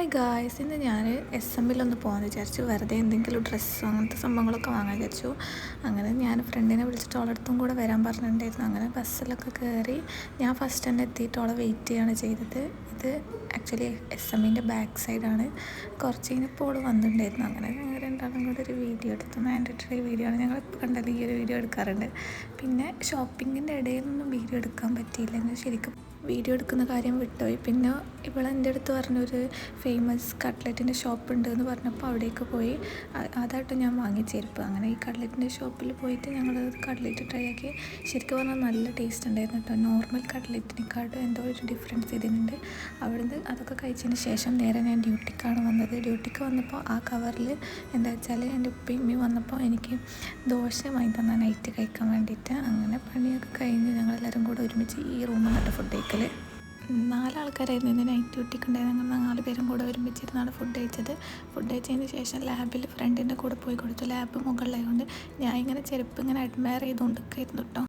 Hi guys, ഇന്ന് ഞാൻ SMലൊന്ന് പോകാമെന്ന് വിചാരിച്ചു. വെറുതെ എന്തെങ്കിലും ഡ്രസ്സോ അങ്ങനത്തെ സംഭവങ്ങളൊക്കെ വാങ്ങാൻ വിചാരിച്ചു. അങ്ങനെ ഞാൻ ഫ്രണ്ടിനെ വിളിച്ചിട്ട് അവളടുത്തും കൂടെ വരാൻ പറഞ്ഞിട്ടുണ്ടായിരുന്നു. അങ്ങനെ ബസ്സിലൊക്കെ കയറി ഞാൻ ഫസ്റ്റ് തന്നെ എത്തിയിട്ട് അവളെ വെയിറ്റ് ചെയ്യുകയാണ് ചെയ്തത്. ഇത് ആക്ച്വലി SMൻ്റെ ബാക്ക് സൈഡാണ്. കുറച്ച് കഴിഞ്ഞപ്പോൾ അവൾ വന്നിട്ടുണ്ടായിരുന്നു. അങ്ങനെ ഞങ്ങൾ രണ്ടാളും കൂടെ ഒരു വീഡിയോ എടുത്തു. മാൻഡറ്ററി വീഡിയോ ആണ്. ഞങ്ങളിപ്പോൾ കണ്ടാൽ ഈ ഒരു വീഡിയോ എടുക്കാറുണ്ട്. പിന്നെ ഷോപ്പിങ്ങിൻ്റെ ഇടയിലൊന്നും വീഡിയോ എടുക്കാൻ പറ്റിയില്ല. ഞാൻ ശരിക്കും വീഡിയോ എടുക്കുന്ന കാര്യം വിട്ടുപോയി. പിന്നെ എൻ്റെ അടുത്ത് പറഞ്ഞൊരു ഫേമസ് കട്ട്ലറ്റിൻ്റെ ഷോപ്പ് ഉണ്ട് എന്ന് പറഞ്ഞപ്പോൾ അവിടേക്ക് പോയി. അതായിട്ട് ഞാൻ വാങ്ങിയ ചെരുപ്പ്. അങ്ങനെ ഈ കട്ട്ലറ്റിൻ്റെ ഷോപ്പിൽ പോയിട്ട് ഞങ്ങൾ കട്ട്ലറ്റ് ട്രൈ ആക്കി. ശരിക്കും പറഞ്ഞാൽ നല്ല ടേസ്റ്റ് ഉണ്ടായിരുന്നു കേട്ടോ. നോർമൽ കട്ട്ലറ്റിനെക്കാട്ടും എന്തോ ഒരു ഡിഫറൻസ് ഇതിനുണ്ട്. അവിടുന്ന് അതൊക്കെ കഴിച്ചതിന് ശേഷം നേരെ ഞാൻ ഡ്യൂട്ടിക്കാണ് വന്നത്. ഡ്യൂട്ടിക്ക് വന്നപ്പോൾ ആ കവറിൽ എന്താ വെച്ചാൽ എൻ്റെ ഉപ്പയും ഉമ്മയും വന്നപ്പോൾ എനിക്ക് ദോശ വാങ്ങി തന്നാൽ നൈറ്റ് കഴിക്കാൻ വേണ്ടിയിട്ട്. അങ്ങനെ പണിയൊക്കെ കഴിഞ്ഞ് ഞങ്ങളെല്ലാവരും കൂടെ ഒരുമിച്ച് ഈ റൂമിൽ നിന്നിട്ട് ഫുഡ് കഴിക്കൽ. 4 ആൾക്കാരായിരുന്നു ഇന്ന് നൈറ്റ് ഡ്യൂട്ടിക്ക് ഉണ്ടായത്. ഞങ്ങൾ 4 പേരും കൂടെ ഒരുമിച്ചിരുന്നാണ് ഫുഡ് കഴിച്ചത്. ഫുഡ് കഴിച്ചതിന് ശേഷം ലാബിൽ ഫ്രണ്ടിൻ്റെ കൂടെ പോയി കൊടുത്തു. ലാബ് മുകളിലായതുകൊണ്ട് ഞാൻ ഇങ്ങനെ ചെരുപ്പ് ഇങ്ങനെ അഡ്മയർ ചെയ്തുകൊണ്ടൊക്കെ ആയിരുന്നു കേട്ടോ.